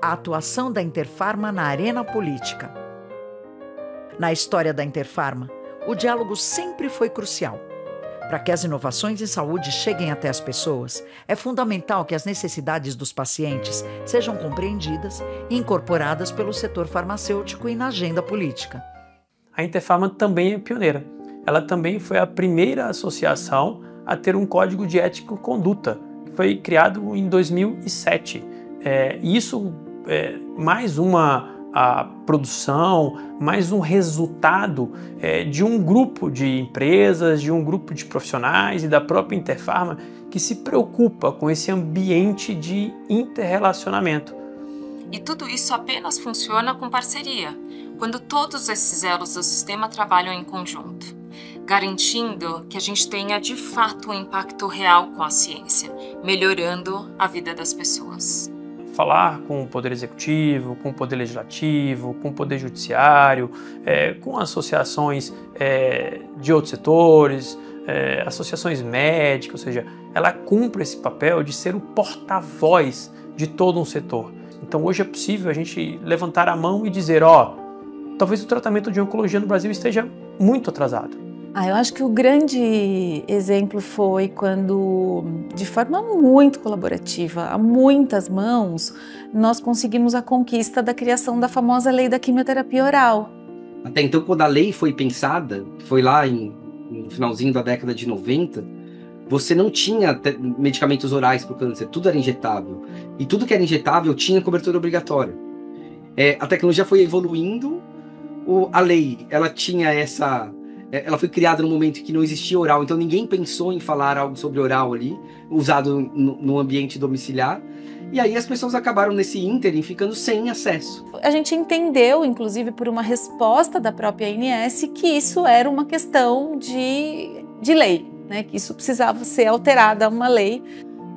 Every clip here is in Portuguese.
a atuação da Interpharma na arena política. Na história da Interpharma, o diálogo sempre foi crucial. Para que as inovações em saúde cheguem até as pessoas, é fundamental que as necessidades dos pacientes sejam compreendidas e incorporadas pelo setor farmacêutico e na agenda política. A Interpharma também é pioneira. Ela também foi a primeira associação a ter um código de ética e conduta, que foi criado em 2007. Isso é mais uma produção, mais um resultado de um grupo de empresas, de um grupo de profissionais e da própria Interpharma que se preocupa com esse ambiente de interrelacionamento. E tudo isso apenas funciona com parceria, quando todos esses elos do sistema trabalham em conjunto, garantindo que a gente tenha de fato um impacto real com a ciência, melhorando a vida das pessoas. Falar com o Poder Executivo, com o Poder Legislativo, com o Poder Judiciário, com associações de outros setores, associações médicas, ou seja, ela cumpre esse papel de ser o porta-voz de todo um setor. Então hoje é possível a gente levantar a mão e dizer, talvez o tratamento de oncologia no Brasil esteja muito atrasado. Eu acho que o grande exemplo foi quando, de forma muito colaborativa, a muitas mãos, nós conseguimos a conquista da criação da famosa lei da quimioterapia oral. Até então, quando a lei foi pensada, foi lá no finalzinho da década de 90, você não tinha medicamentos orais para o câncer, tudo era injetável. E tudo que era injetável tinha cobertura obrigatória. A tecnologia foi evoluindo, a lei, ela tinha ela foi criada no momento que não existia oral, então ninguém pensou em falar algo sobre oral ali, usado no ambiente domiciliar, e aí as pessoas acabaram nesse ínterim ficando sem acesso. A gente entendeu, inclusive por uma resposta da própria ANS, que isso era uma questão de lei, né? Que isso precisava ser alterada a uma lei.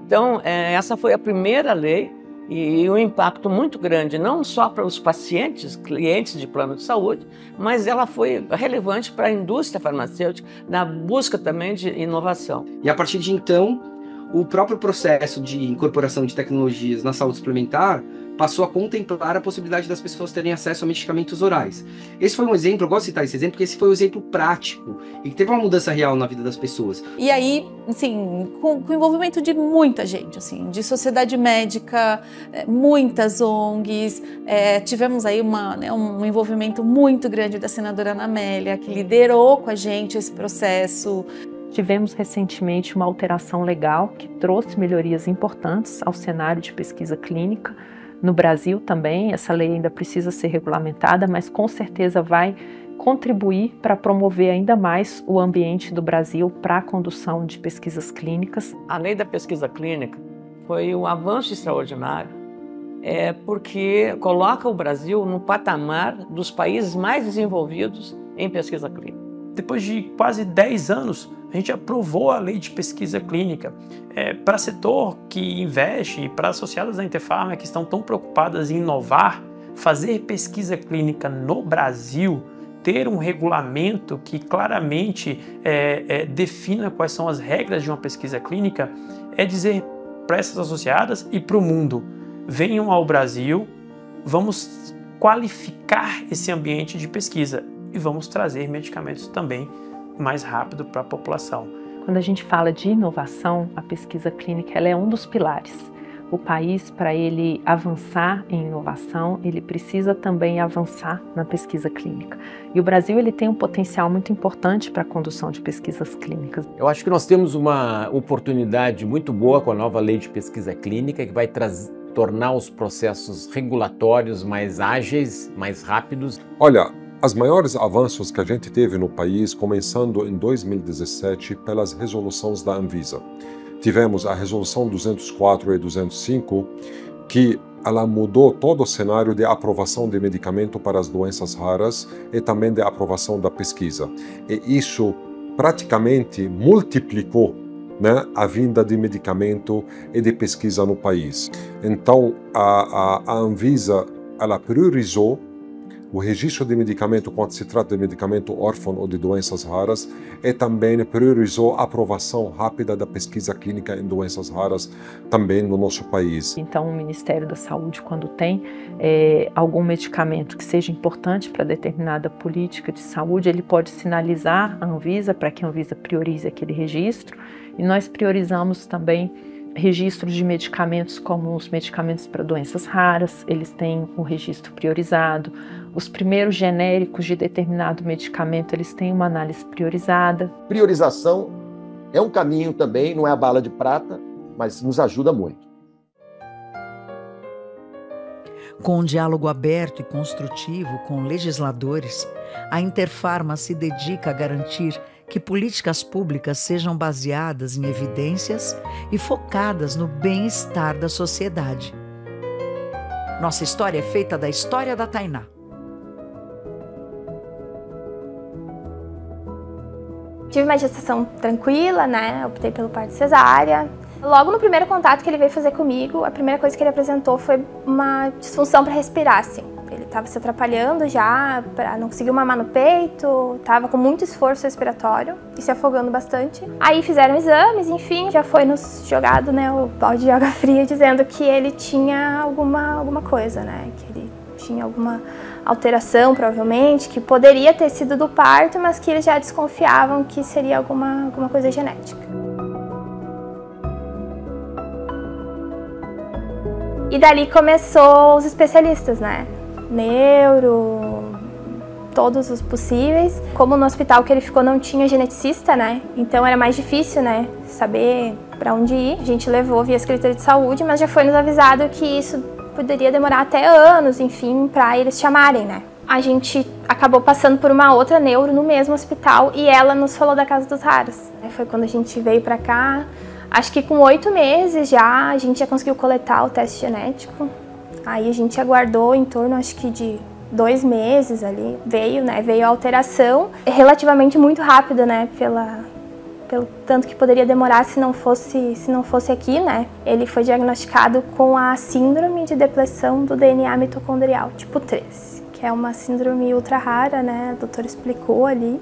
Então, essa foi a primeira lei, e um impacto muito grande, não só para os pacientes, clientes de plano de saúde, mas ela foi relevante para a indústria farmacêutica, na busca também de inovação. E a partir de então, o próprio processo de incorporação de tecnologias na saúde suplementar passou a contemplar a possibilidade das pessoas terem acesso a medicamentos orais. Esse foi um exemplo, eu gosto de citar esse exemplo, porque esse foi um exemplo prático e que teve uma mudança real na vida das pessoas. E aí, assim, com o envolvimento de muita gente, assim, de sociedade médica, muitas ONGs, tivemos aí um envolvimento muito grande da senadora Ana Amélia, que liderou com a gente esse processo. Tivemos recentemente uma alteração legal que trouxe melhorias importantes ao cenário de pesquisa clínica. No Brasil também, essa lei ainda precisa ser regulamentada, mas com certeza vai contribuir para promover ainda mais o ambiente do Brasil para a condução de pesquisas clínicas. A lei da pesquisa clínica foi um avanço extraordinário, porque coloca o Brasil no patamar dos países mais desenvolvidos em pesquisa clínica. Depois de quase 10 anos, a gente aprovou a lei de pesquisa clínica. Para setor que investe e para associadas da Interpharma que estão tão preocupadas em inovar, fazer pesquisa clínica no Brasil, ter um regulamento que claramente defina quais são as regras de uma pesquisa clínica, é dizer para essas associadas e para o mundo, venham ao Brasil, vamos qualificar esse ambiente de pesquisa e vamos trazer medicamentos também mais rápido para a população. Quando a gente fala de inovação, a pesquisa clínica ela é um dos pilares. O país, para ele avançar em inovação, ele precisa também avançar na pesquisa clínica. E o Brasil ele tem um potencial muito importante para a condução de pesquisas clínicas. Eu acho que nós temos uma oportunidade muito boa com a nova lei de pesquisa clínica, que vai tornar os processos regulatórios mais ágeis, mais rápidos. Olha, os maiores avanços que a gente teve no país, começando em 2017, pelas resoluções da Anvisa. Tivemos a resolução 204 e 205, que ela mudou todo o cenário de aprovação de medicamento para as doenças raras e também de aprovação da pesquisa. E isso praticamente multiplicou, né, a vinda de medicamento e de pesquisa no país. Então, a Anvisa ela priorizou o registro de medicamento quando se trata de medicamento órfão ou de doenças raras e também priorizou a aprovação rápida da pesquisa clínica em doenças raras também no nosso país. Então, o Ministério da Saúde, quando tem algum medicamento que seja importante para determinada política de saúde, ele pode sinalizar a Anvisa para que a Anvisa priorize aquele registro, e nós priorizamos também registros de medicamentos como os medicamentos para doenças raras, eles têm um registro priorizado. Os primeiros genéricos de determinado medicamento, eles têm uma análise priorizada. Priorização é um caminho também, não é a bala de prata, mas nos ajuda muito. Com um diálogo aberto e construtivo com legisladores, a Interfarma se dedica a garantir que políticas públicas sejam baseadas em evidências e focadas no bem-estar da sociedade. Nossa história é feita da história da Tainá. Tive uma gestação tranquila, né? Optei pelo parto cesárea. Logo no primeiro contato que ele veio fazer comigo, a primeira coisa que ele apresentou foi uma disfunção para respirar, assim. Ele estava se atrapalhando já, não conseguiu mamar no peito, estava com muito esforço respiratório e se afogando bastante. Aí fizeram exames, enfim, já foi nos jogado, né, o balde de água fria, dizendo que ele tinha alguma coisa, né, que ele tinha alguma alteração, provavelmente, que poderia ter sido do parto, mas que eles já desconfiavam que seria alguma coisa genética. E dali começou os especialistas, né? Neuro, todos os possíveis. Como no hospital que ele ficou não tinha geneticista, né? Então era mais difícil, né? Saber para onde ir. A gente levou via Secretaria de Saúde, mas já foi nos avisado que isso poderia demorar até anos, enfim, para eles chamarem, né? A gente acabou passando por uma outra neuro no mesmo hospital e ela nos falou da Casa dos Raros. Foi quando a gente veio para cá. Acho que com 8 meses já a gente já conseguiu coletar o teste genético. Aí a gente aguardou em torno, acho que de 2 meses ali, veio a alteração. É relativamente muito rápido, né, pelo tanto que poderia demorar se não fosse aqui, né. Ele foi diagnosticado com a síndrome de depressão do DNA mitocondrial, tipo 3, que é uma síndrome ultra rara, né, o doutor explicou ali.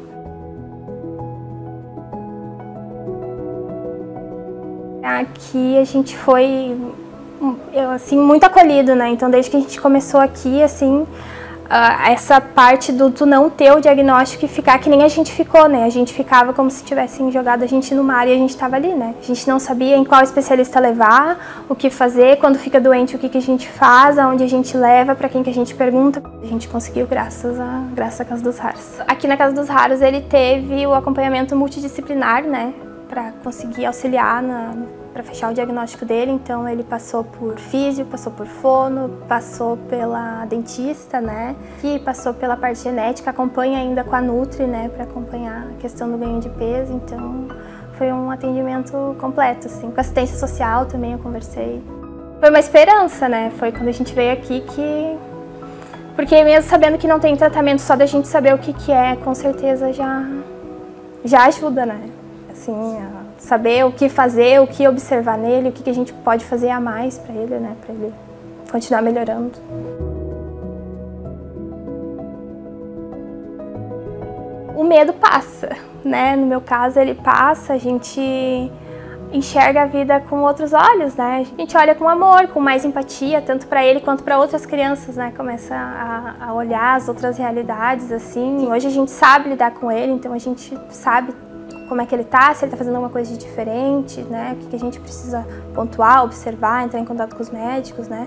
Aqui a gente foi, assim, muito acolhido, né? Então, desde que a gente começou aqui, assim, essa parte do tu não ter o diagnóstico e ficar que nem a gente ficou, né? A gente ficava como se tivessem jogado a gente no mar e a gente estava ali, né? A gente não sabia em qual especialista levar, o que fazer, quando fica doente, o que a gente faz, aonde a gente leva, para quem que a gente pergunta. A gente conseguiu graças à Casa dos Raros. Aqui na Casa dos Raros ele teve o acompanhamento multidisciplinar, né? Para conseguir auxiliar para fechar o diagnóstico dele. Então ele passou por físio, passou por fono, passou pela dentista, né? E passou pela parte genética, acompanha ainda com a Nutri, né? Para acompanhar a questão do ganho de peso. Então foi um atendimento completo, assim. Com assistência social também eu conversei. Foi uma esperança, né? Foi quando a gente veio aqui que... Porque mesmo sabendo que não tem tratamento, só da gente saber o que é, com certeza já ajuda, né? Assim, saber o que fazer, o que observar nele, o que a gente pode fazer a mais para ele, né? Para ele continuar melhorando. O medo passa, né? No meu caso ele passa, a gente enxerga a vida com outros olhos, né? A gente olha com amor, com mais empatia, tanto para ele quanto para outras crianças, né? Começa a olhar as outras realidades, assim. Hoje a gente sabe lidar com ele, então a gente sabe como é que ele tá, se ele tá fazendo alguma coisa de diferente, né? O que a gente precisa pontuar, observar, entrar em contato com os médicos, né?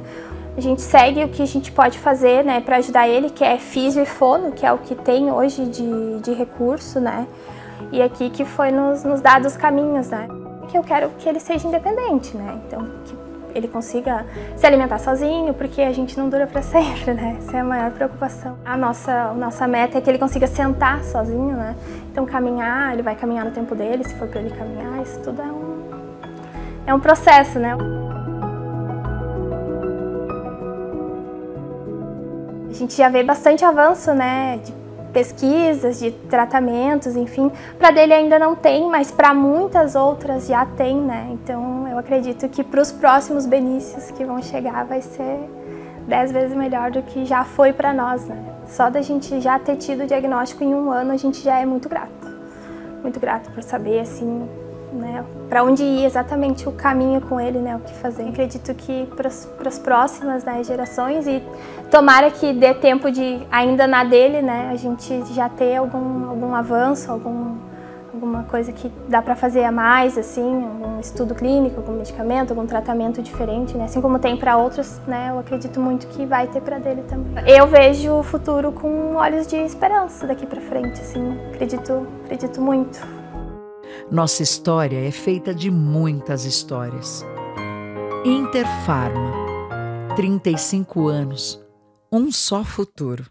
A gente segue o que a gente pode fazer, né, para ajudar ele, que é físio e fono, que é o que tem hoje de recurso, né? E aqui que foi nos dado os caminhos, né? Que eu quero que ele seja independente, né? Então, que ele consiga se alimentar sozinho, porque a gente não dura para sempre, né? Essa é a maior preocupação. A nossa meta é que ele consiga sentar sozinho, né? Então caminhar, ele vai caminhar no tempo dele, se for para ele caminhar, isso tudo é um processo, né? A gente já vê bastante avanço, né? De pesquisas, de tratamentos, enfim. Para dele ainda não tem, mas para muitas outras já tem, né? Então eu acredito que para os próximos Benícios que vão chegar vai ser 10 vezes melhor do que já foi para nós, né? Só da gente já ter tido o diagnóstico em 1 ano, a gente já é muito grato por saber, assim, né, para onde ir exatamente o caminho com ele, né, o que fazer. Eu acredito que para as próximas, né, gerações, e tomara que dê tempo de, ainda na dele, né, a gente já ter algum avanço, alguma coisa que dá para fazer a mais, assim, algum estudo clínico, algum medicamento, algum tratamento diferente, né, assim como tem para outros, né, eu acredito muito que vai ter para dele também. Eu vejo o futuro com olhos de esperança daqui para frente, assim, acredito muito. Nossa história é feita de muitas histórias. Interfarma, 35 anos, um só futuro.